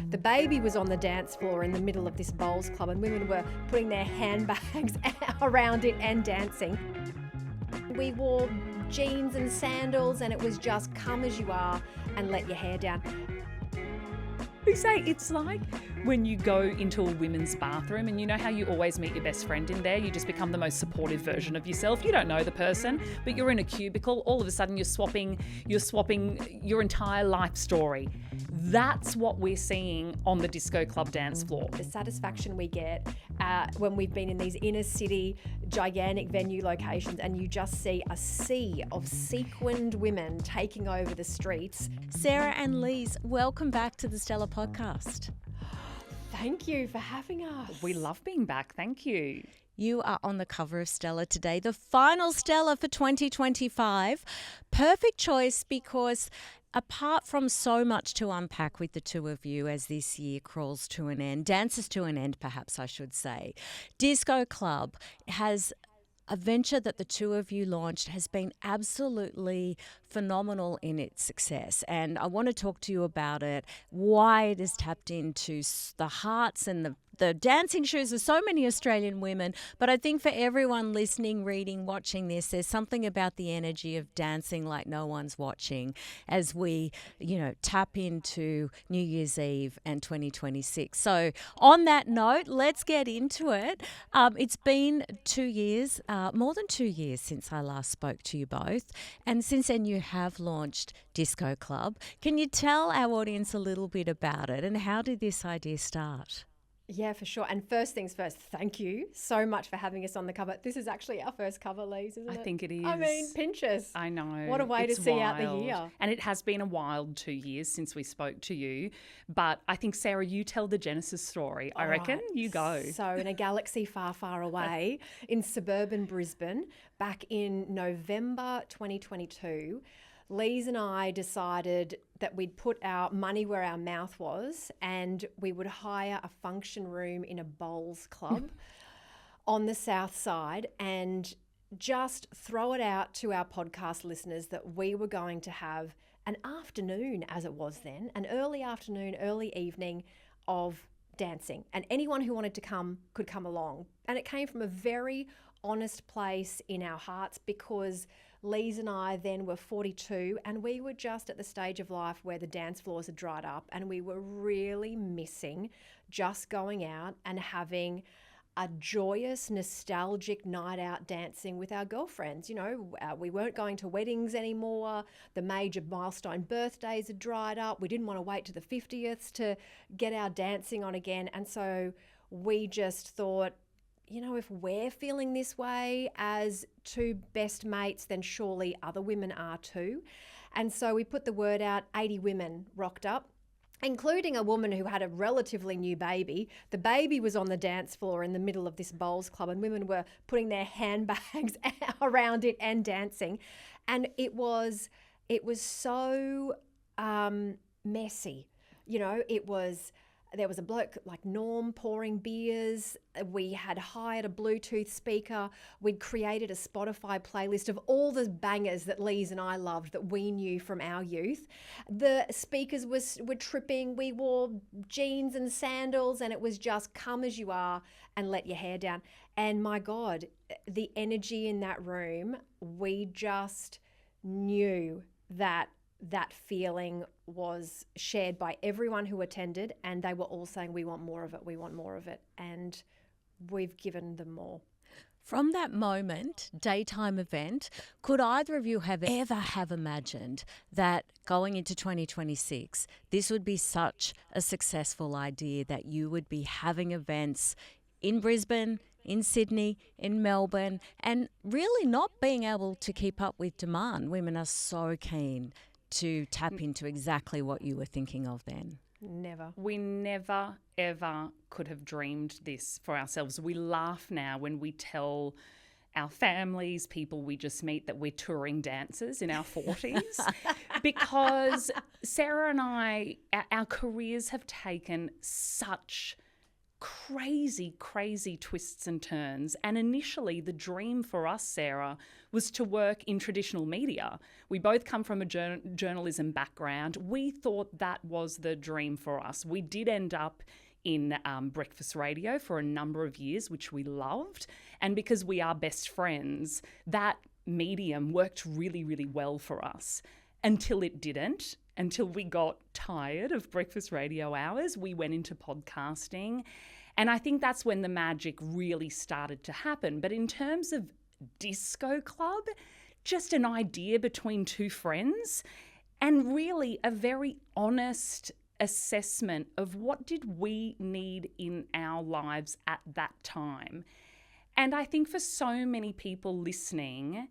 The baby was on the dance floor in the middle of this bowls club, and women were putting their handbags around it and dancing. We wore jeans and sandals, and it was just come as you are and let your hair down. We say it's like when you go into a women's bathroom and you know how you always meet your best friend in there, you just become the most supportive version of yourself. You don't know the person, but you're in a cubicle. All of a sudden you're swapping your entire life story. That's what we're seeing on the disco club dance floor. The satisfaction we get when we've been in these inner city, gigantic venue locations, and you just see a sea of sequined women taking over the streets. Sarah and Lise, welcome back to the Stella podcast. Thank you for having us. We love being back. Thank you. You are on the cover of Stella today, the final Stella for 2025. Perfect choice because apart from so much to unpack with the two of you as this year crawls to an end, dances to an end perhaps I should say, Disco Club has a venture that the two of you launched has been absolutely phenomenal in its success. And I want to talk to you about it, why it has tapped into the hearts and the dancing shoes of so many Australian women. But I think for everyone listening, reading, watching this, there's something about the energy of dancing like no one's watching as we, tap into New Year's Eve and 2026. So on that note, let's get into it. It's been 2 years, more than 2 years since I last spoke to you both. And since then you have launched Disco Club. Can you tell our audience a little bit about it and how did this idea start? Yeah, for sure. And first things first, thank you so much for having us on the cover. This is actually our first cover, Lise, isn't it? I think it is. I mean, pinch us. I know. What a way it's to see wild. out the year. And it has been a wild 2 years since we spoke to you. But I think, Sarah, you tell the Genesis story. I reckon. You go. So in a galaxy far, far away in suburban Brisbane, back in November 2022, Lise and I decided that we'd put our money where our mouth was and we would hire a function room in a bowls club on the south side and just throw it out to our podcast listeners that we were going to have an afternoon, as it was then, an early afternoon, early evening of dancing. And anyone who wanted to come could come along. And it came from a very honest place in our hearts because Lise and I then were 42 and we were just at the stage of life where the dance floors had dried up and we were really missing just going out and having a joyous, nostalgic night out dancing with our girlfriends. We weren't going to weddings anymore. The major milestone birthdays had dried up. We didn't want to wait to the 50th to get our dancing on again. And so we just thought, if we're feeling this way as two best mates, then surely other women are too. And so we put the word out, 80 women rocked up, including a woman who had a relatively new baby. The baby was on the dance floor in the middle of this bowls club and women were putting their handbags around it and dancing. And it was so messy. There was a bloke like Norm pouring beers. We had hired a Bluetooth speaker. We'd created a Spotify playlist of all the bangers that Lise and I loved that we knew from our youth. The speakers were tripping. We wore jeans and sandals and it was just come as you are and let your hair down. And my God, the energy in that room, we just knew that feeling was shared by everyone who attended and they were all saying, we want more of it, we want more of it. And we've given them more. From that moment, daytime event, could either of you have imagined that going into 2026, this would be such a successful idea that you would be having events in Brisbane, in Sydney, in Melbourne, and really not being able to keep up with demand? Women are so keen to tap into exactly what you were thinking of then. Never. We never, ever could have dreamed this for ourselves. We laugh now when we tell our families, people we just meet, that we're touring dancers in our 40s because Sarah and I, our careers have taken such crazy, crazy twists and turns. And initially, the dream for us, Sarah, was to work in traditional media. We both come from a journalism background. We thought that was the dream for us. We did end up in breakfast radio for a number of years, which we loved. And because we are best friends, that medium worked really, really well for us until it didn't. Until we got tired of breakfast radio hours, we went into podcasting. And I think that's when the magic really started to happen. But in terms of disco club, just an idea between two friends and really a very honest assessment of what did we need in our lives at that time. And I think for so many people listening,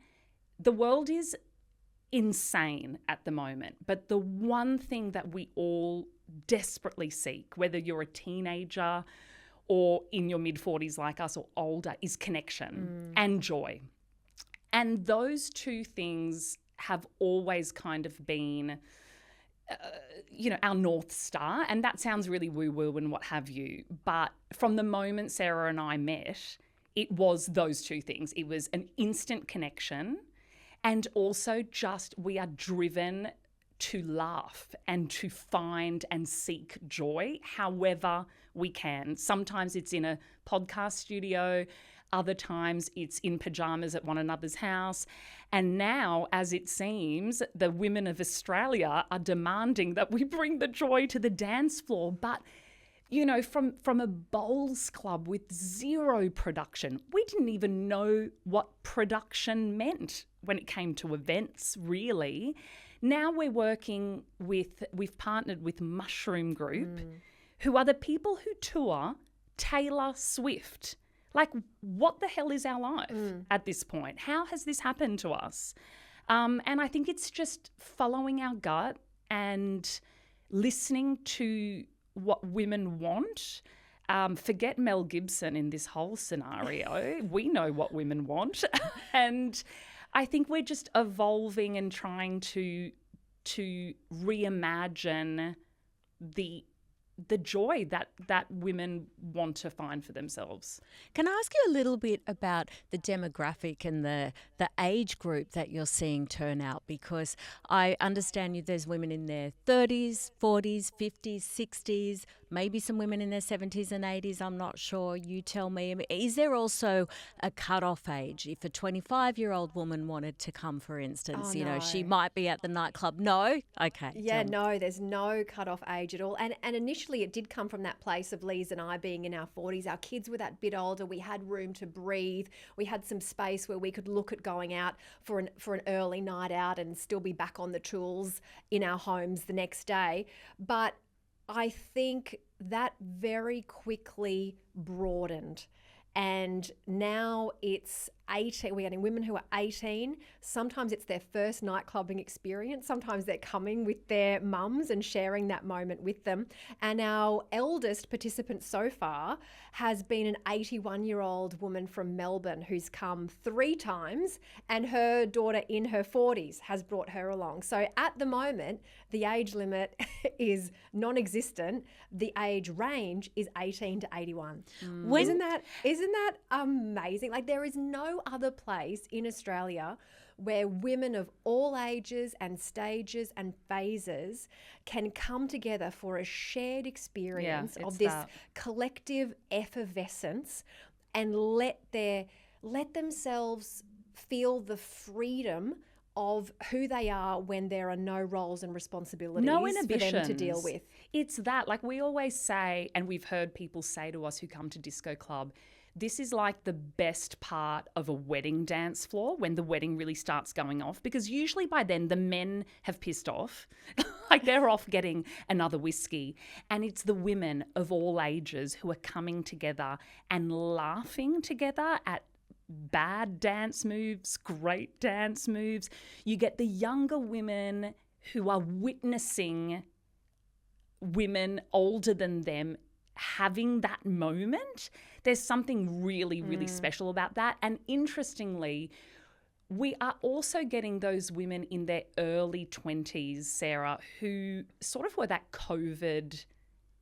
the world is insane at the moment. But the one thing that we all desperately seek, whether you're a teenager or in your mid-40s like us or older, is connection and joy. And those two things have always kind of been, our North Star. And that sounds really woo-woo and what have you. But from the moment Sarah and I met, it was those two things. It was an instant connection. And also just we are driven to laugh and to find and seek joy however we can. Sometimes it's in a podcast studio, other times it's in pajamas at one another's house. And now, as it seems, the women of Australia are demanding that we bring the joy to the dance floor. But from a bowls club with zero production, we didn't even know what production meant when it came to events, really. Now we've partnered with Mushroom Group, who are the people who tour Taylor Swift. Like, what the hell is our life at this point? How has this happened to us? And I think it's just following our gut and listening to what women want. Forget Mel Gibson in this whole scenario. We know what women want. And I think we're just evolving and trying to reimagine the joy that women want to find for themselves. Can I ask you a little bit about the demographic and the age group that you're seeing turn out? Because I understand there's women in their 30s, 40s, 50s, 60s, maybe some women in their 70s and 80s. I'm not sure. You tell me. I mean, is there also a cut-off age? If a 25-year-old woman wanted to come, for instance, no. she might be at the nightclub. No? Okay. Yeah, no, there's no cut-off age at all. And initially it did come from that place of Lise and I being in our 40s. Our kids were that bit older. We had room to breathe. We had some space where we could look at going out for an early night out and still be back on the tools in our homes the next day. But I think that very quickly broadened. And now it's 18. We're getting women who are 18. Sometimes it's their first nightclubbing experience. Sometimes they're coming with their mums and sharing that moment with them. And our eldest participant so far has been an 81-year-old woman from Melbourne who's come 3 times, and her daughter in her 40s has brought her along. So at the moment, the age limit is non-existent. The age range is 18 to 81. Isn't that amazing? Like, there is no other place in Australia where women of all ages and stages and phases can come together for a shared experience of this collective effervescence and let themselves feel the freedom of who they are when there are no roles and responsibilities for them to deal with. It's that, like we always say, and we've heard people say to us who come to Disco Club, this is like the best part of a wedding dance floor when the wedding really starts going off, because usually by then the men have pissed off. Like, they're off getting another whiskey. And it's the women of all ages who are coming together and laughing together at bad dance moves, great dance moves. You get the younger women who are witnessing women older than them having that moment. There's something really, really special about that. And interestingly, we are also getting those women in their early 20s, Sarah, who sort of were that COVID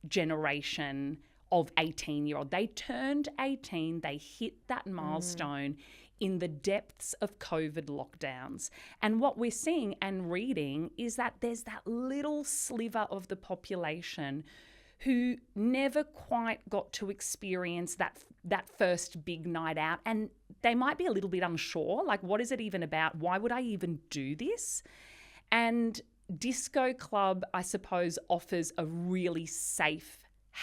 generation of 18-year-old. They turned 18, they hit that milestone in the depths of COVID lockdowns. And what we're seeing and reading is that there's that little sliver of the population who never quite got to experience that first big night out. And they might be a little bit unsure, like, what is it even about? Why would I even do this? And Disco Club, I suppose, offers a really safe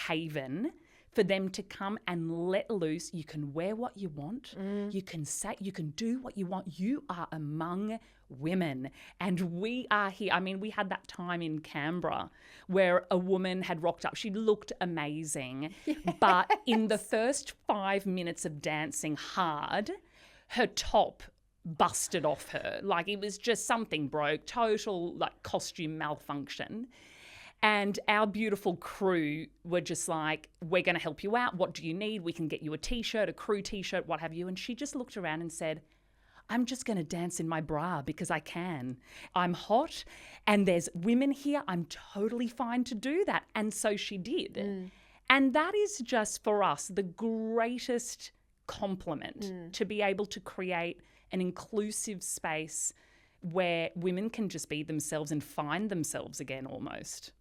haven for them to come and let loose. You can wear what you want. You can say, you can do what you want. You are among women. And we are here. I mean, we had that time in Canberra where a woman had rocked up. She looked amazing. Yes. But in the first 5 minutes of dancing hard, her top busted off her. Like, it was just something broke, total like costume malfunction. And our beautiful crew were just like, we're going to help you out. What do you need? We can get you a T-shirt, a crew T-shirt, what have you. And she just looked around and said, I'm just going to dance in my bra because I can. I'm hot and there's women here. I'm totally fine to do that. And so she did. And that is just for us the greatest compliment to be able to create an inclusive space where women can just be themselves and find themselves again almost.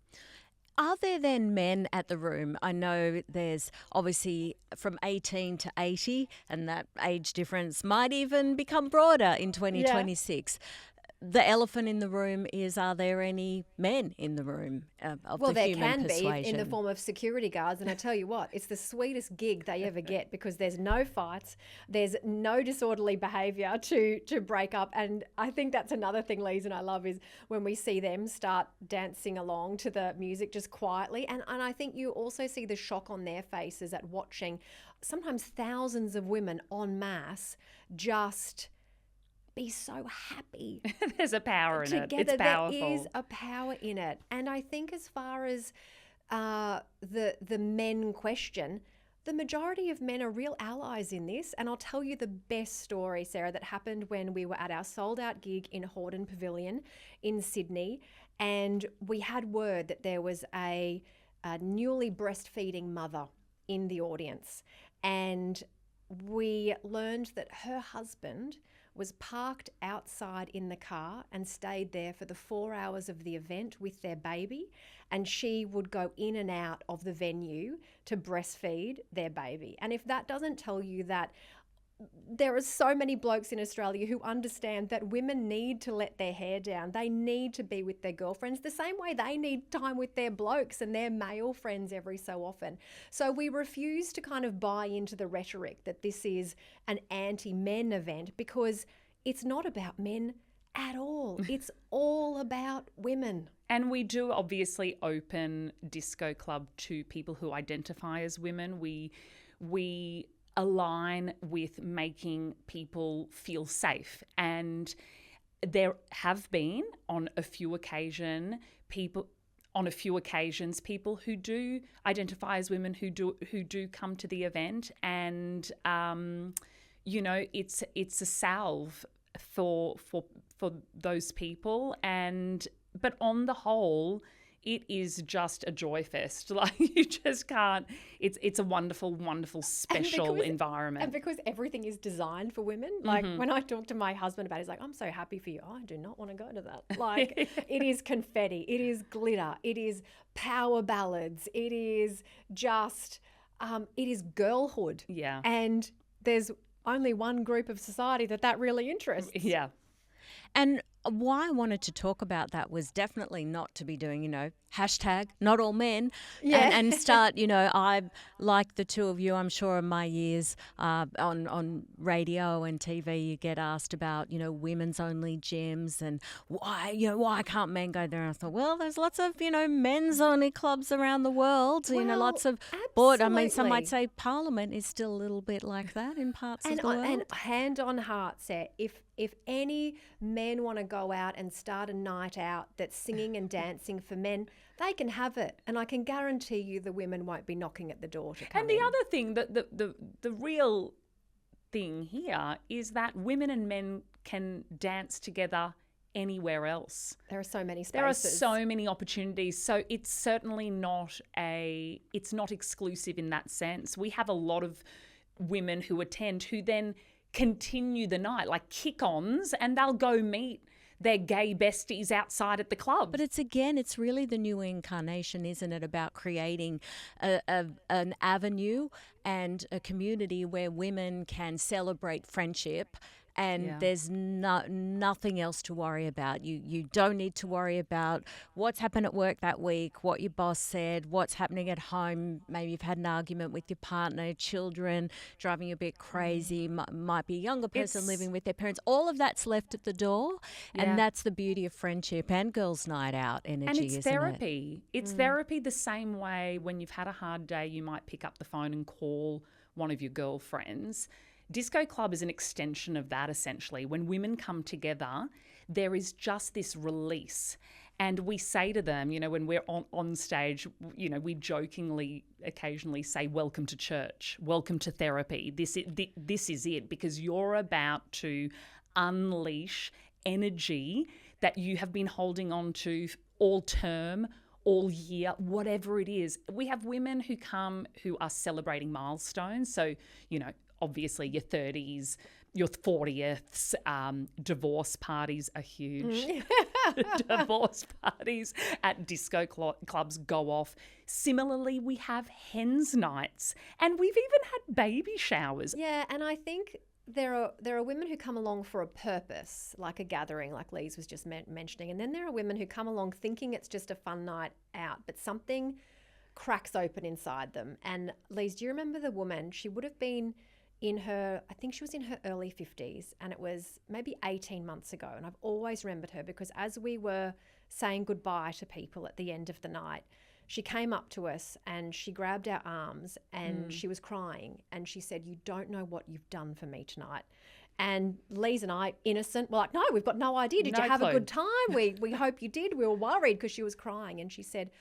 Are there then men at the room? I know there's obviously from 18 to 80, and that age difference might even become broader in 2026. The elephant in the room is, are there any men in the room of the human persuasion? Well, there can be in the form of security guards. And I tell you what, it's the sweetest gig they ever get because there's no fights, there's no disorderly behaviour to break up. And I think that's another thing, Lise, and I love is when we see them start dancing along to the music just quietly. And I think you also see the shock on their faces at watching sometimes thousands of women en masse just be so happy. There's a power in together. it. It's powerful. There is a power in it. And I think as far as the men question, the majority of men are real allies in this. And I'll tell you the best story, Sarah, that happened when we were at our sold-out gig in Hordern Pavilion in Sydney. And we had word that there was a newly breastfeeding mother in the audience. And we learned that her husband was parked outside in the car and stayed there for the 4 hours of the event with their baby, and she would go in and out of the venue to breastfeed their baby. And if that doesn't tell you that there are so many blokes in Australia who understand that women need to let their hair down. They need to be with their girlfriends the same way they need time with their blokes and their male friends every so often. So we refuse to kind of buy into the rhetoric that this is an anti-men event because it's not about men at all. It's all about women. And we do obviously open Disco Club to people who identify as women. We align with making people feel safe, and there have been on a few occasions people who do identify as women who do come to the event, and it's a salve for those people, but on the whole it is just a joy fest. Like, you just can't. It's a wonderful, wonderful, special environment. And because everything is designed for women. Like, when I talk to my husband about it, he's like, I'm so happy for you. Oh, I do not want to go to that. Like, it is confetti. It is glitter. It is power ballads. It is just, it is girlhood. Yeah. And there's only one group of society that really interests. Yeah. And why I wanted to talk about that was definitely not to be doing, hashtag not all men, and start, I, like the two of you, I'm sure in my years on radio and TV, you get asked about, women's only gyms and why can't men go there? And I thought, well, there's lots of, men's only clubs around the world, lots of board. I mean, some might say Parliament is still a little bit like that in parts of the world. And hand on heart, Sarah, if any men want to go out and start a night out that's singing and dancing for men, they can have it. And I can guarantee you the women won't be knocking at the door to come in. And the other thing, the real thing here is that women and men can dance together anywhere else. There are so many spaces. There are so many opportunities. So it's certainly it's not exclusive in that sense. We have a lot of women who attend who then continue the night, like kick-ons, and they'll go meet their gay besties outside at the club. But it's really the new incarnation, isn't it, about creating an avenue and a community where women can celebrate friendship, and there's nothing else to worry about. You don't need to worry about what's happened at work that week, what your boss said, what's happening at home. Maybe you've had an argument with your partner, children driving you a bit crazy, might be a younger person living with their parents. All of that's left at the door, and that's the beauty of friendship and girls' night out energy, and it's isn't therapy. It's therapy the same way when you've had a hard day, you might pick up the phone and call one of your girlfriends. Disco Club is an extension of that, essentially. When women come together, there is just this release. And we say to them, when we're on stage, we jokingly occasionally say, welcome to church, welcome to therapy. This is it, because you're about to unleash energy that you have been holding on to all term, all year, whatever it is. We have women who come who are celebrating milestones. So, obviously your 30s, your 40ths, divorce parties are huge. Divorce parties at disco clubs go off. Similarly, we have hens nights, and we've even had baby showers. Yeah, and I think there are women who come along for a purpose, like a gathering, like Lise was just mentioning, and then there are women who come along thinking it's just a fun night out, but something cracks open inside them. And Lise, do you remember the woman? She would have been I think she was in her early 50s, and it was maybe 18 months ago. And I've always remembered her because as we were saying goodbye to people at the end of the night, she came up to us and she grabbed our arms and she was crying. And she said, "You don't know what you've done for me tonight." And Lise and I, innocent, were like, "No, we've got no idea. Did you have a good time? We hope you did." We were worried because she was crying. And she said,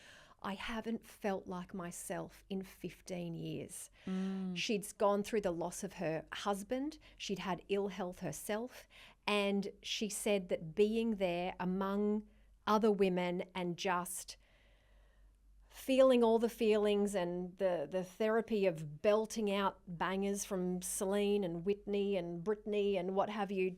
"I haven't felt like myself in 15 years. She'd gone through the loss of her husband. She'd had ill health herself. And she said that being there among other women and just feeling all the feelings and the therapy of belting out bangers from Celine and Whitney and Britney and what have you,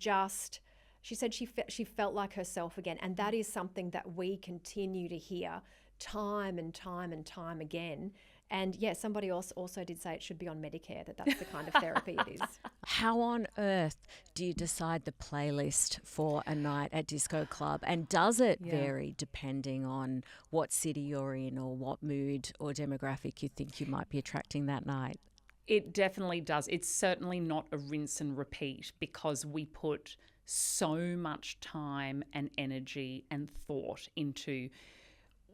she said she felt like herself again. And that is something that we continue to hear time and time and time again. And somebody else also did say it should be on Medicare, that's the kind of therapy it is. How on earth do you decide the playlist for a night at Disco Club? And does it vary depending on what city you're in or what mood or demographic you think you might be attracting that night? It definitely does. It's certainly not a rinse and repeat because we put so much time and energy and thought into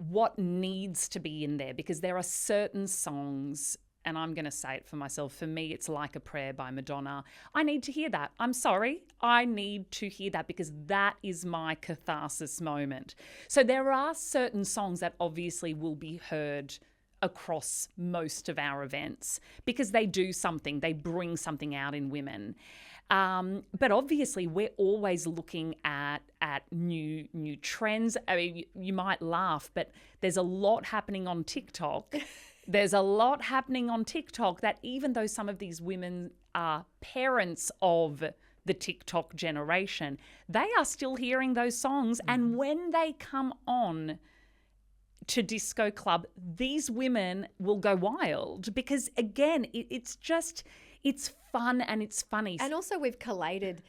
what needs to be in there, because there are certain songs, and I'm going to say it for myself, for me it's Like a Prayer by Madonna. I need to hear that. I'm sorry. I need to hear that because that is my catharsis moment. So there are certain songs that obviously will be heard across most of our events because they do something, they bring something out in women. But obviously we're always looking at new trends. I mean, you might laugh, but there's a lot happening on TikTok. There's a lot happening on TikTok that even though some of these women are parents of the TikTok generation, they are still hearing those songs. And when they come on to Disco Club, these women will go wild because, again, it's fun and it's funny. And also we've collated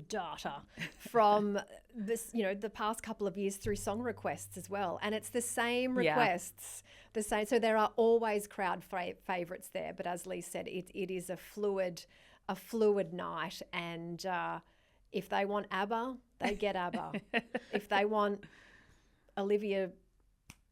data from this, the past couple of years through song requests as well. And it's the same requests, the same. So there are always crowd favourites there. But as Lise said, it is a fluid night. And if they want ABBA, they get ABBA. If they want Olivia...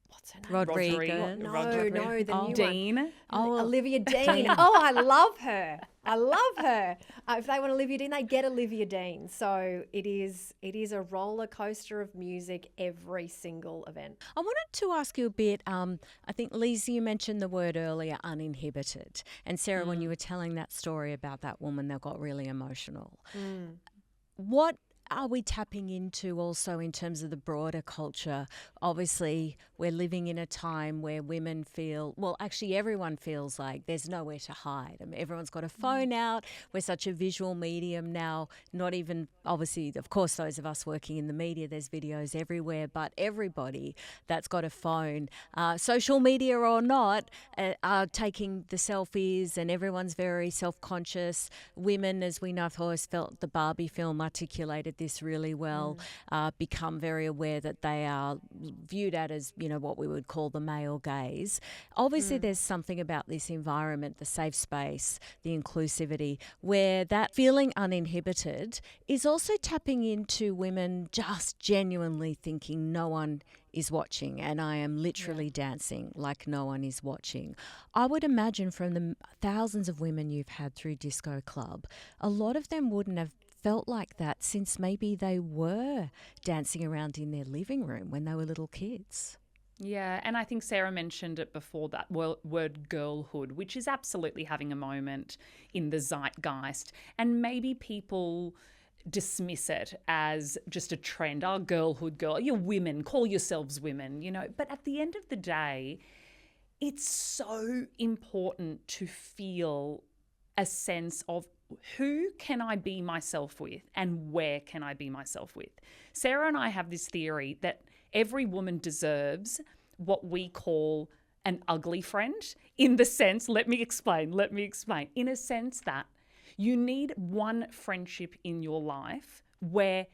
What's her name? Rodrigo. No, the new Dean. one. Oh, Olivia Dean. Oh, I love her. If they want Olivia Dean, they get Olivia Dean. So it is a roller coaster of music every single event. I wanted to ask you a bit, I think, Lise, you mentioned the word earlier, uninhibited. And Sarah, when you were telling that story about that woman that got really emotional, what are we tapping into also in terms of the broader culture? Obviously, we're living in a time where women feel, well, actually everyone feels like there's nowhere to hide. I mean, everyone's got a phone out. We're such a visual medium now, not even, obviously, of course, those of us working in the media, there's videos everywhere, but everybody that's got a phone, social media or not, are taking the selfies, and everyone's very self-conscious. Women, as we know, I've always felt the Barbie film articulated this really well, become very aware that they are viewed at as, what we would call the male gaze. Obviously, there's something about this environment, the safe space, the inclusivity, where that feeling uninhibited is also tapping into women just genuinely thinking no one is watching, and I am literally dancing like no one is watching. I would imagine from the thousands of women you've had through Disco Club, a lot of them wouldn't have felt like that since maybe they were dancing around in their living room when they were little kids. Yeah, and I think Sarah mentioned it before, that word girlhood, which is absolutely having a moment in the zeitgeist. And maybe people dismiss it as just a trend. Oh, girlhood, you're women, call yourselves women, But at the end of the day, it's so important to feel a sense of who can I be myself with and where can I be myself with. Sarah and I have this theory that every woman deserves what we call an ugly friend, in the sense, let me explain, in a sense that you need one friendship in your life where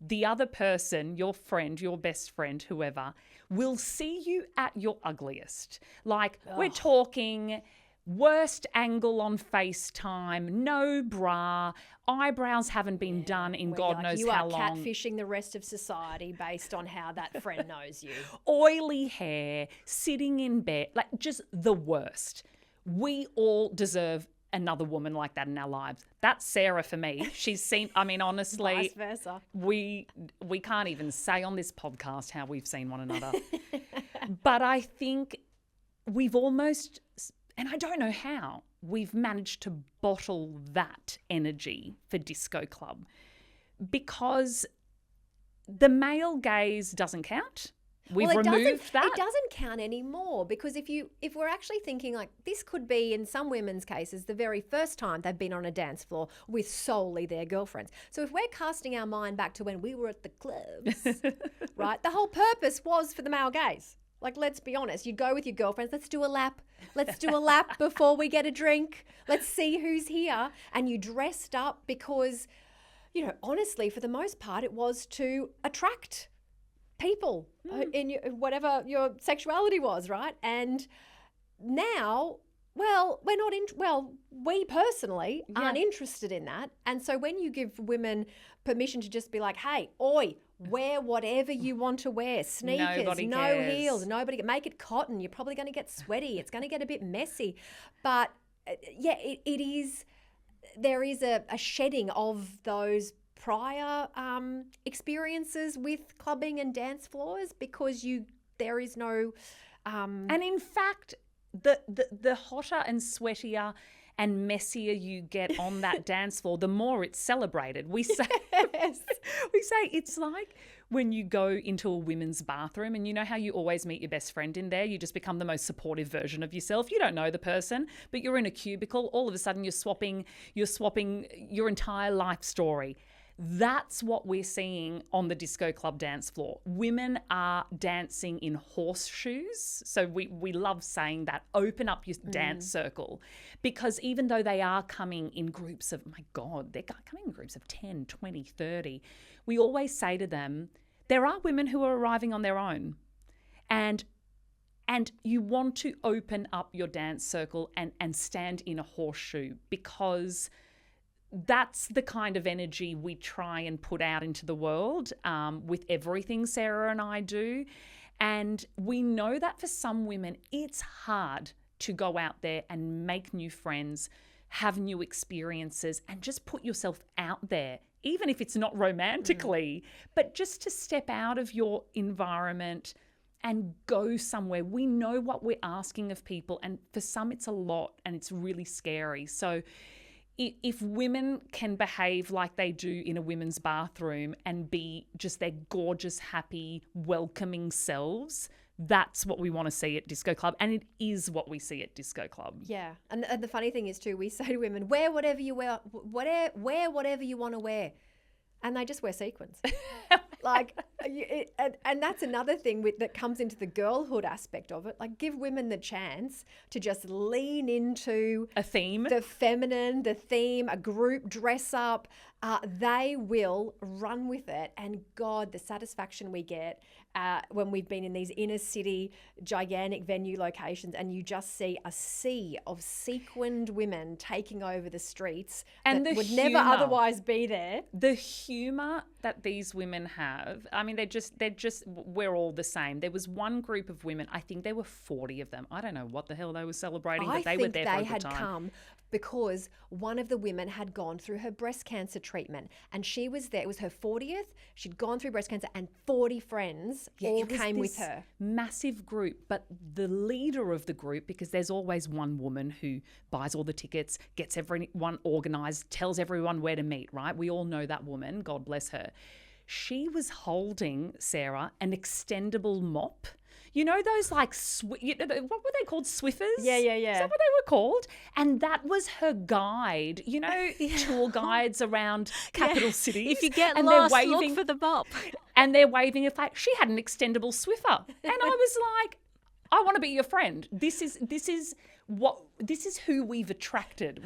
the other person, your friend, your best friend, whoever, will see you at your ugliest. Like, we're talking worst angle on FaceTime, no bra, eyebrows haven't been done in God knows how long. You are catfishing the rest of society based on how that friend knows you. Oily hair, sitting in bed, like just the worst. We all deserve another woman like that in our lives. That's Sarah for me. She's seen, honestly, vice versa. We can't even say on this podcast how we've seen one another. But I think we've almost, and I don't know how, we've managed to bottle that energy for Disco Club, because the male gaze doesn't count. We've removed that. It doesn't count anymore, because if we're actually thinking like this could be, in some women's cases, the very first time they've been on a dance floor with solely their girlfriends. So if we're casting our mind back to when we were at the clubs, right, the whole purpose was for the male gaze. Like, let's be honest, you go with your girlfriends, let's do a lap. Let's do a lap before we get a drink. Let's see who's here. And you dressed up because, honestly, for the most part, it was to attract people in whatever your sexuality was, right? And now, we personally aren't interested in that. And so when you give women permission to just be like, hey, oi, wear whatever you want to wear, sneakers, no heels, make it cotton. You're probably going to get sweaty. It's going to get a bit messy. But it is, there is a shedding of those prior experiences with clubbing and dance floors, because there is no and in fact the hotter and sweatier and messier you get on that dance floor, the more it's celebrated. We say it's like when you go into a women's bathroom, and you know how you always meet your best friend in there. You just become the most supportive version of yourself. You don't know the person, but you're in a cubicle. All of a sudden you're swapping your entire life story. That's what we're seeing on the Disco Club dance floor. Women are dancing in horseshoes. So we love saying that. Open up your dance circle. Because even though they are coming in groups of, my God, they're coming in groups of 10, 20, 30, we always say to them, there are women who are arriving on their own. And you want to open up your dance circle and stand in a horseshoe, because that's the kind of energy we try and put out into the world with everything Sarah and I do. And we know that for some women, it's hard to go out there and make new friends, have new experiences, and just put yourself out there, even if it's not romantically, but just to step out of your environment and go somewhere. We know what we're asking of people, and for some it's a lot and it's really scary. So if women can behave like they do in a women's bathroom and be just their gorgeous, happy, welcoming selves, that's what we want to see at Disco Club, and it is what we see at Disco Club. Yeah, and the funny thing is too, we say to women, wear whatever you wear whatever you want to wear, and they just wear sequins. Like, and that's another thing that comes into the girlhood aspect of it. Like, give women the chance to just lean into A theme. the feminine, the theme, a group dress up. They will run with it. And God, the satisfaction we get when we've been in these inner city, gigantic venue locations, and you just see a sea of sequined women taking over the streets And that the would never humour. otherwise be there. The humour that these women have, I mean, we're all the same. There was one group of women, I think there were 40 of them. I don't know what the hell they were celebrating, but they were there for a good time. Come because one of the women had gone through her breast cancer treatment, and she was there. It was her 40th. She'd gone through breast cancer, and 40 friends all It was came with this her. massive group, but the leader of the group, because there's always one woman who buys all the tickets, gets everyone organised, tells everyone where to meet, right? We all know that woman, God bless her. She was holding, Sarah, an extendable mop. You know those like, what were they called? Swiffers? Yeah. Is that what they were called? And that was her guide. You know, tour guides around capital cities. If you get and lost, they're look waving, for the mop. and they're waving a flag. She had an extendable Swiffer. And I was like, I want to be your friend. This is who we've attracted.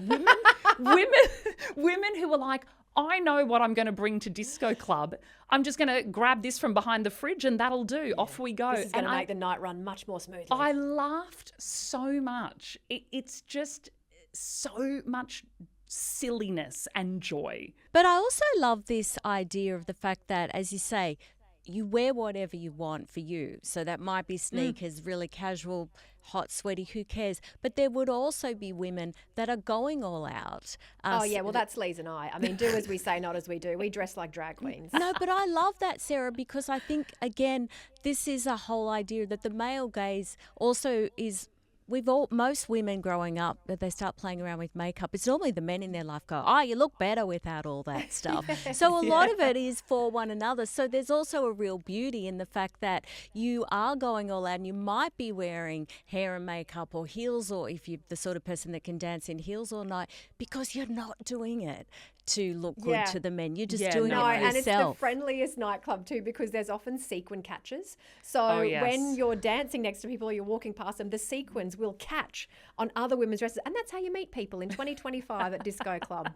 Women who are like, I know what I'm going to bring to Disco Club. I'm just going to grab this from behind the fridge and that'll do. Off we go. This is going to make the night run much more smoothly. I laughed so much. It's just so much silliness and joy. But I also love this idea of the fact that, as you say, you wear whatever you want for you. So that might be sneakers, really casual, hot, sweaty, who cares? But there would also be women that are going all out. Oh, yeah, well, that's Lise and I. I mean, do as we say, not as we do. We dress like drag queens. No, but I love that, Sarah, because I think, again, this is a whole idea that the male gaze also is... most women growing up, that they start playing around with makeup, it's normally the men in their life go, you look better without all that stuff. So a lot of it is for one another. So there's also a real beauty in the fact that you are going all out and you might be wearing hair and makeup or heels, or if you're the sort of person that can dance in heels all night, because you're not doing it to look good to the men. You're just doing it for yourself. And it's the friendliest nightclub too, because there's often sequin catches. So when you're dancing next to people or you're walking past them, the sequins will catch on other women's dresses. And that's how you meet people in 2025 at Disco Club.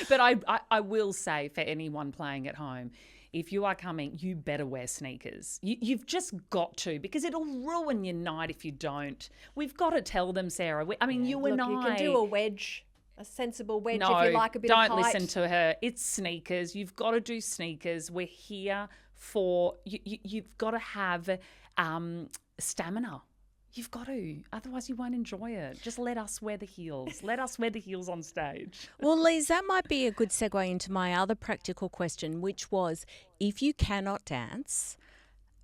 But I will say, for anyone playing at home, if you are coming, you better wear sneakers. You've just got to, because it'll ruin your night if you don't. We've got to tell them, Sarah. You can do a wedge. A sensible wedge no, if you like a bit of height. Don't listen to her. It's sneakers. You've got to do sneakers. We're here for you've got to have stamina. You've got to. Otherwise, you won't enjoy it. Just let us wear the heels. Let us wear the heels on stage. Well, Lise, that might be a good segue into my other practical question, which was, if you cannot dance,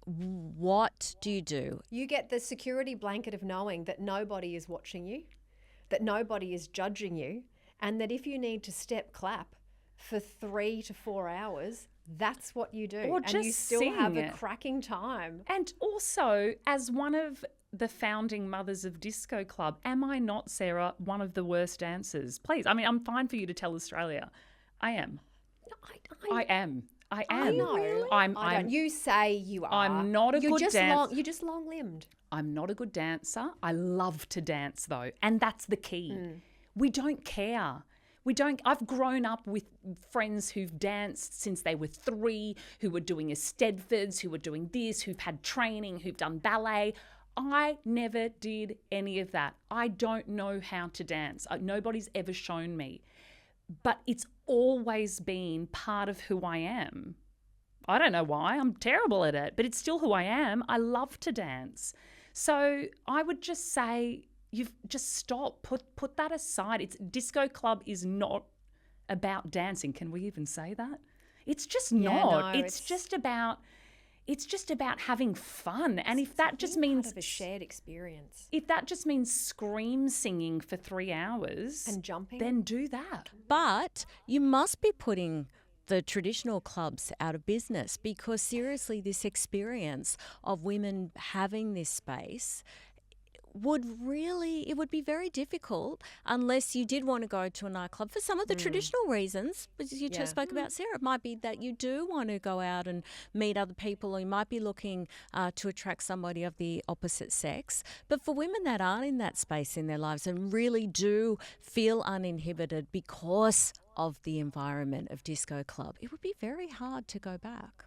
what do you do? You get the security blanket of knowing that nobody is watching you, that nobody is judging you, and that if you need to step clap for 3 to 4 hours, that's what you do. Or and just you still sing. have a cracking time. And also, as one of the founding mothers of Disco Club, am I not, Sarah, one of the worst dancers? Please, I'm fine for you to tell Australia. I am. I am. No, really? I don't. You say you are. I'm not a good dancer. You're just long-limbed. I'm not a good dancer. I love to dance, though, and that's the key. We don't care. I've grown up with friends who've danced since they were 3, who were doing Eisteddfods, who were doing this, who've had training, who've done ballet. I never did any of that. I don't know how to dance. Nobody's ever shown me. But it's always been part of who I am. I don't know why. I'm terrible at it, but it's still who I am. I love to dance. So I would just say, you've just stop. Put that aside. Disco Club is not about dancing. Can we even say that? It's just not. No, it's just about It's just about having fun. And if that just Being means part of a shared experience if that just means scream singing for 3 hours and jumping, then do that. But you must be putting the traditional clubs out of business, because seriously, this experience of women having this space it would be very difficult unless you did want to go to a nightclub for some of the traditional reasons. As you just spoke about, Sarah, it might be that you do want to go out and meet other people, or you might be looking to attract somebody of the opposite sex. But for women that aren't in that space in their lives and really do feel uninhibited because of the environment of disco club, it would be very hard to go back.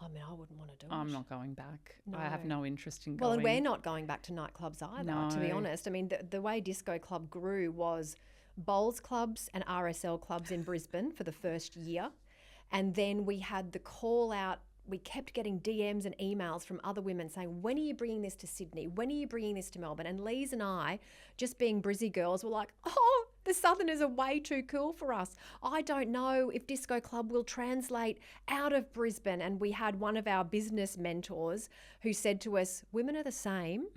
I mean, I wouldn't want to do it. I'm not going back. No. I have no interest in Well, going. and we're not going back to nightclubs either, to be No. honest. I mean, the way Disco Club grew was bowls clubs and RSL clubs in Brisbane for the first year. And then we had the call out. We kept getting DMs and emails from other women saying, when are you bringing this to Sydney? When are you bringing this to Melbourne? And Lise and I, just being Brizzy girls, were like, oh, the Southerners are way too cool for us. I don't know if Disco Club will translate out of Brisbane. And we had one of our business mentors who said to us, women are the same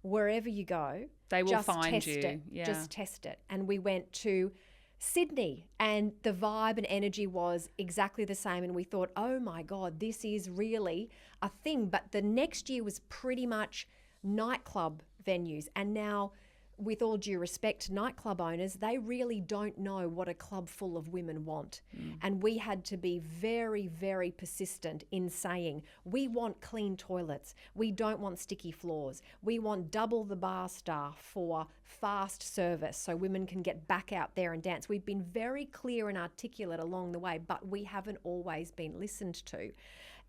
wherever you go. They will just find test you. it. Yeah. Just test it. And we went to Sydney, and the vibe and energy was exactly the same. And we thought, oh my God, this is really a thing. But the next year was pretty much nightclub venues. And now, with all due respect to nightclub owners, they really don't know what a club full of women want. And we had to be very, very persistent in saying, we want clean toilets. We don't want sticky floors. We want double the bar staff for fast service so women can get back out there and dance. We've been very clear and articulate along the way, but we haven't always been listened to.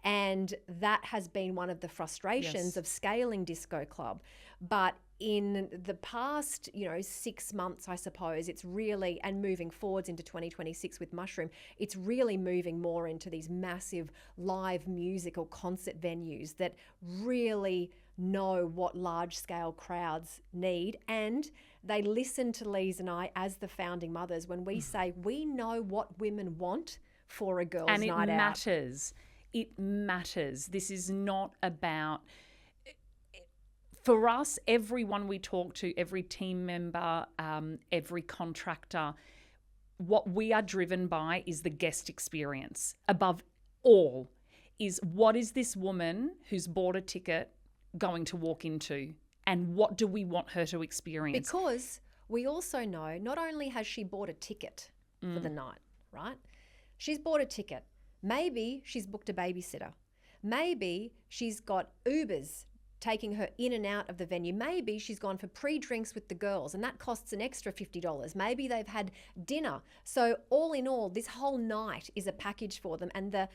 And that has been one of the frustrations of scaling Disco Club. But in the past, 6 months, I suppose, it's really, and moving forwards into 2026 with Mushroom, it's really moving more into these massive live music or concert venues that really know what large-scale crowds need. And they listen to Lise and I as the founding mothers when we say we know what women want for a girls' and night it out. matters. It matters. This is not about... For us, everyone we talk to, every team member, every contractor, what we are driven by is the guest experience. Above all is, what is this woman who's bought a ticket going to walk into, and what do we want her to experience? Because we also know not only has she bought a ticket for the night, right? She's bought a ticket. Maybe she's booked a babysitter. Maybe she's got Ubers taking her in and out of the venue. Maybe she's gone for pre-drinks with the girls and that costs an extra $50. Maybe they've had dinner. So all in all, this whole night is a package for them, and the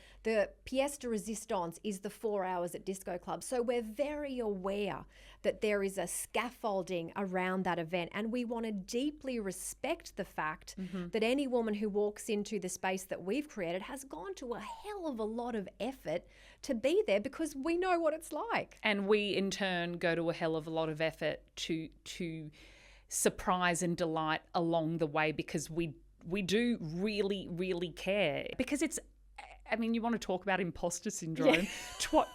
pièce de résistance is the 4 hours at Disco Club. So we're very aware that there is a scaffolding around that event, and we want to deeply respect the fact that any woman who walks into the space that we've created has gone to a hell of a lot of effort to be there, because we know what it's like. And we, in turn, go to a hell of a lot of effort to surprise and delight along the way, because we do really, really care. Because it's, I mean, you want to talk about imposter syndrome.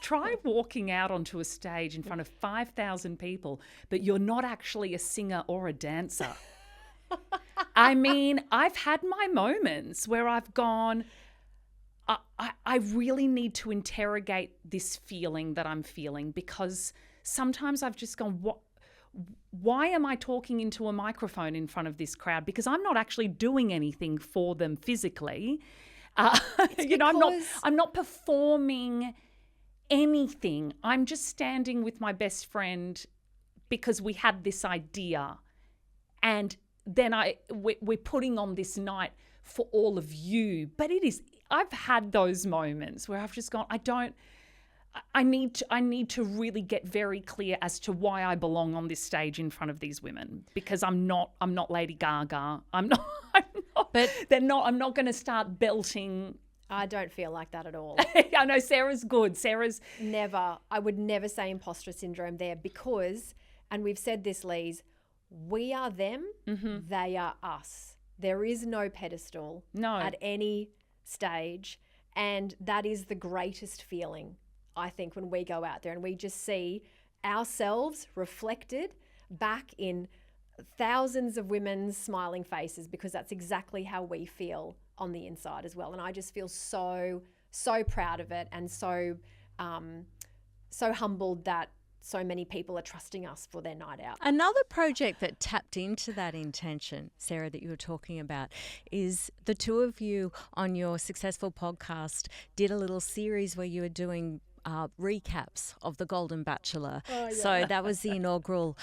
Try walking out onto a stage in front of 5,000 people, but you're not actually a singer or a dancer. I mean, I've had my moments where I've gone... I really need to interrogate this feeling that I'm feeling, because sometimes I've just gone, why am I talking into a microphone in front of this crowd? Because I'm not actually doing anything for them physically. I'm not performing anything. I'm just standing with my best friend because we had this idea, and then we're putting on this night for all of you. But I've had those moments where I've just gone, I need to really get very clear as to why I belong on this stage in front of these women, because I'm not Lady Gaga. I'm not going to start belting. I don't feel like that at all. I know Sarah's good. I would never say imposter syndrome there, because, and we've said this, Lise, we are them, they are us. There is no pedestal at any stage, And that is the greatest feeling, I think, when we go out there and we just see ourselves reflected back in thousands of women's smiling faces, because that's exactly how we feel on the inside as well. And I just feel so proud of it, and so humbled that so many people are trusting us for their night out. Another project that tapped into that intention, Sarah, that you were talking about, is the two of you on your successful podcast did a little series where you were doing recaps of the Golden Bachelor. Oh, yeah. So that was the inaugural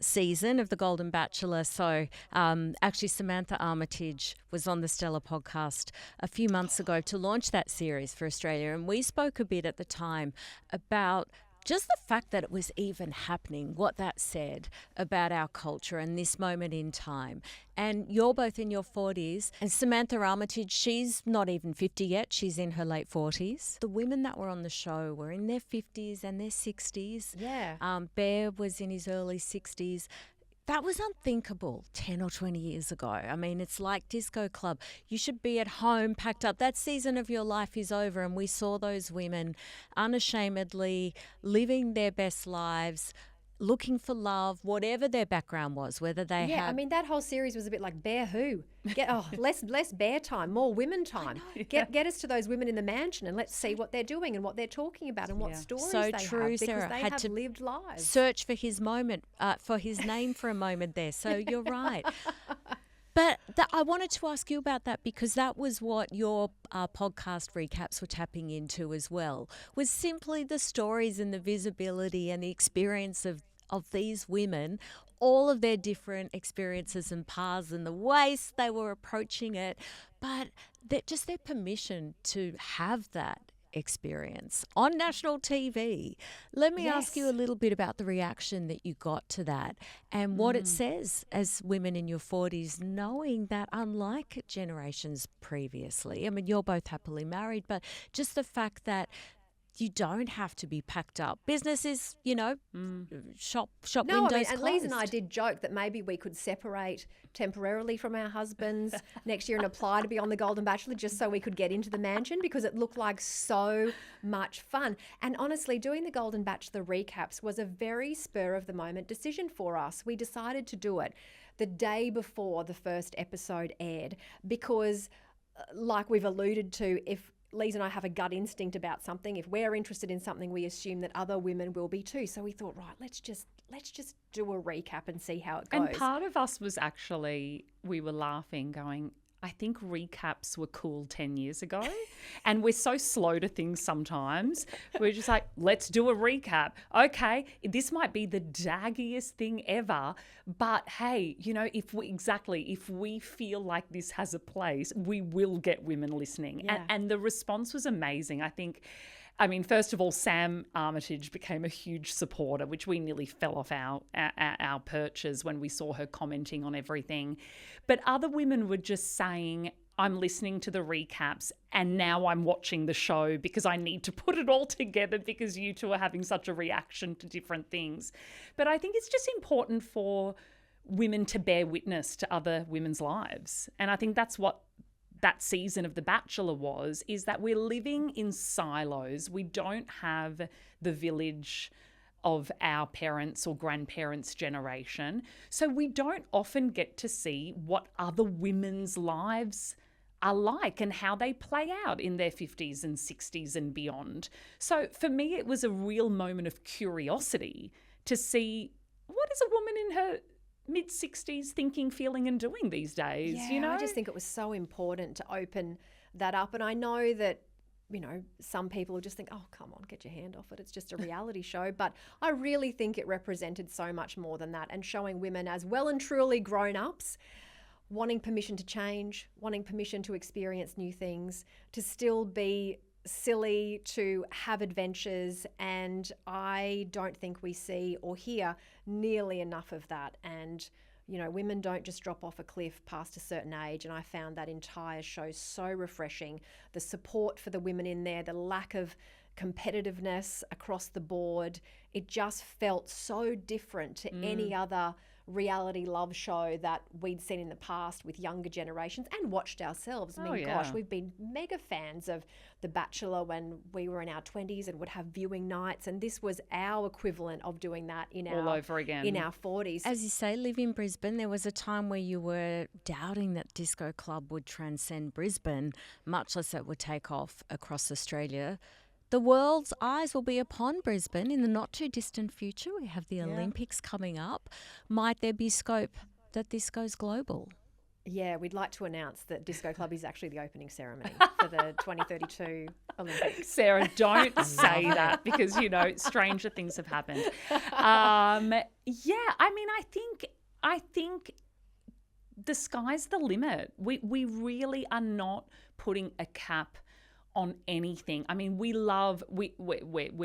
season of the Golden Bachelor. So actually Samantha Armitage was on the Stella podcast a few months ago to launch that series for Australia. And we spoke a bit at the time about just the fact that it was even happening, what that said about our culture and this moment in time. And you're both in your 40s. And Samantha Armitage, she's not even 50 yet. She's in her late 40s. The women that were on the show were in their 50s and their 60s. Yeah. Bear was in his early 60s. That was unthinkable 10 or 20 years ago. I mean, it's like Disco Club. You should be at home, packed up. That season of your life is over, and we saw those women unashamedly living their best lives, looking for love, whatever their background was, whether they Yeah, had... I mean, that whole series was a bit like Bear Who. Less bear time, more women time. Get us to those women in the mansion and let's see what they're doing and what they're talking about and what stories So they true, have, because Sarah. they Had have to lived lives. search for his moment, for his name for a moment there. So you're right. But I wanted to ask you about that, because that was what your podcast recaps were tapping into as well, was simply the stories and the visibility and the experience of these women, all of their different experiences and paths and the ways they were approaching it, but just their permission to have that experience on national TV. Let me ask you a little bit about the reaction that you got to that and what it says as women in your 40s, knowing that unlike generations previously, I mean, you're both happily married, but just the fact that you don't have to be packed up. Business is, shop No, windows I mean, and closed. Lise and I did joke that maybe we could separate temporarily from our husbands next year and apply to be on the Golden Bachelor just so we could get into the mansion, because it looked like so much fun. And honestly, doing the Golden Bachelor recaps was a very spur of the moment decision for us. We decided to do it the day before the first episode aired because, like we've alluded to, if Lise and I have a gut instinct about something, if we're interested in something, we assume that other women will be too. So we thought, right, let's just do a recap and see how it goes. And part of us was actually, we were laughing going, I think recaps were cool 10 years ago. And we're so slow to things sometimes. We're just like, let's do a recap. Okay, this might be the daggiest thing ever, but hey, if we feel like this has a place, we will get women listening. Yeah. And the response was amazing. I mean, first of all, Sam Armitage became a huge supporter, which we nearly fell off our perches when we saw her commenting on everything. But other women were just saying, I'm listening to the recaps and now I'm watching the show because I need to put it all together because you two are having such a reaction to different things. But I think it's just important for women to bear witness to other women's lives. And I think that's what that season of The Bachelor is that we're living in silos. We don't have the village of our parents or grandparents' generation. So we don't often get to see what other women's lives are like and how they play out in their 50s and 60s and beyond. So for me, it was a real moment of curiosity to see, what is a woman in her mid-60s thinking, feeling and doing these days, Yeah, I just think it was so important to open that up. And I know that, some people will just think, oh, come on, get your hand off it. It's just a reality show. But I really think it represented so much more than that, and showing women as well and truly grown-ups, wanting permission to change, wanting permission to experience new things, to still be silly, to have adventures. And I don't think we see or hear nearly enough of that. And women don't just drop off a cliff past a certain age, and I found that entire show so refreshing. The support for the women in there, the lack of competitiveness across the board, it just felt so different to any other reality love show that we'd seen in the past with younger generations and watched ourselves. I mean, gosh, we've been mega fans of The Bachelor when we were in our 20s and would have viewing nights, and this was our equivalent of doing that in all over again in our 40s. As you say, live in Brisbane. There was a time where you were doubting that Disco Club would transcend Brisbane, much less it would take off across Australia. The world's eyes will be upon Brisbane in the not too distant future. We have the Olympics coming up. Might there be scope that this goes global? Yeah, we'd like to announce that Disco Club is actually the opening ceremony for the 2032 Olympics. Sarah, don't say that because, stranger things have happened. I mean, I think the sky's the limit. We really are not putting a cap on anything. I mean, we're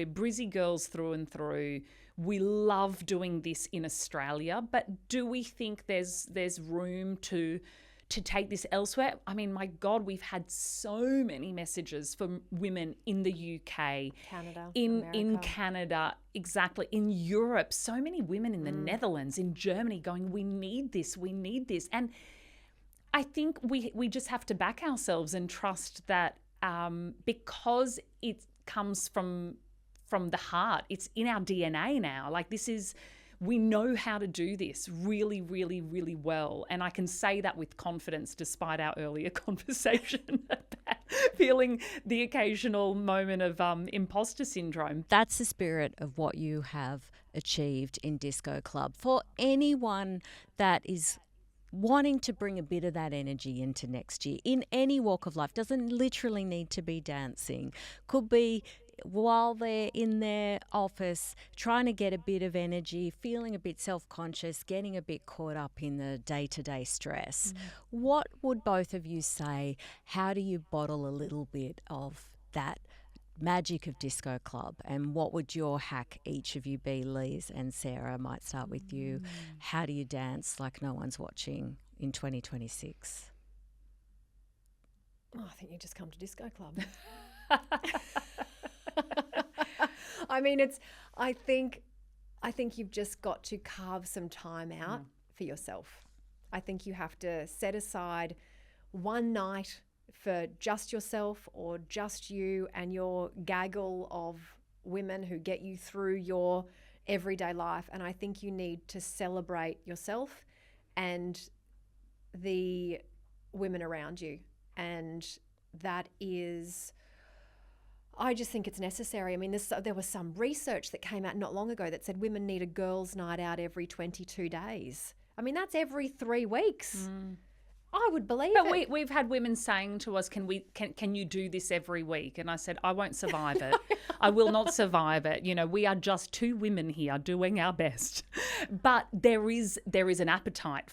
Brizzy girls through and through. We love doing this in Australia, but do we think there's room to take this elsewhere? I mean, my God, we've had so many messages from women in the UK, Canada, in Canada, exactly, in Europe, so many women in the Netherlands, in Germany going, we need this. And I think we just have to back ourselves and trust that because it comes from the heart. It's in our DNA now. Like we know how to do this really, really, really well. And I can say that with confidence despite our earlier conversation about feeling the occasional moment of imposter syndrome. That's the spirit of what you have achieved in Disco Club. For anyone that is wanting to bring a bit of that energy into next year in any walk of life, doesn't literally need to be dancing, could be while they're in their office trying to get a bit of energy, feeling a bit self-conscious, getting a bit caught up in the day-to-day stress. What would both of you say? How do you bottle a little bit of that magic of Disco Club, and what would your hack each of you be? Lise and Sarah, might start with you. How do you dance like no one's watching in 2026? I think you just come to Disco Club. I mean, I think you've just got to carve some time out for yourself. I think you have to set aside one night for just yourself or just you and your gaggle of women who get you through your everyday life. And I think you need to celebrate yourself and the women around you. And that is, I just think it's necessary. I mean, there was some research that came out not long ago that said women need a girls' night out every 22 days. I mean, that's every 3 weeks. I would believe it. But we've had women saying to us, can you do this every week? And I said, I won't survive it. I will not survive it. We are just 2 women here doing our best. But there is an appetite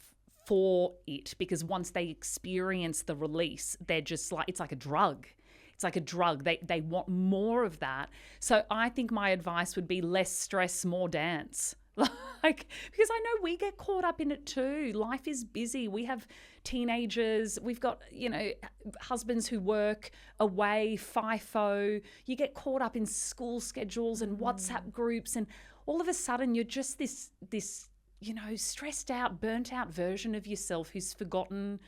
for it, because once they experience the release, they're just like, it's like a drug. It's like a drug. They want more of that. So I think my advice would be less stress, more dance. Because I know we get caught up in it too. Life is busy. We have teenagers. We've got, husbands who work away, FIFO. You get caught up in school schedules and WhatsApp groups, and all of a sudden you're just this stressed out, burnt out version of yourself who's forgotten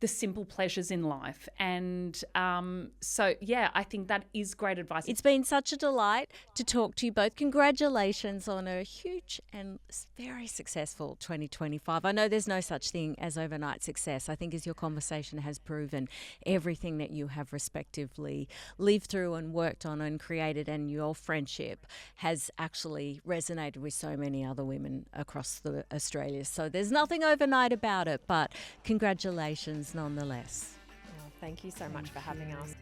the simple pleasures in life. And I think that is great advice. It's been such a delight to talk to you both. Congratulations on a huge and very successful 2025. I know there's no such thing as overnight success. I think as your conversation has proven, everything that you have respectively lived through and worked on and created, and your friendship has actually resonated with so many other women across Australia. So there's nothing overnight about it, but congratulations nonetheless. Thank you so much for having us.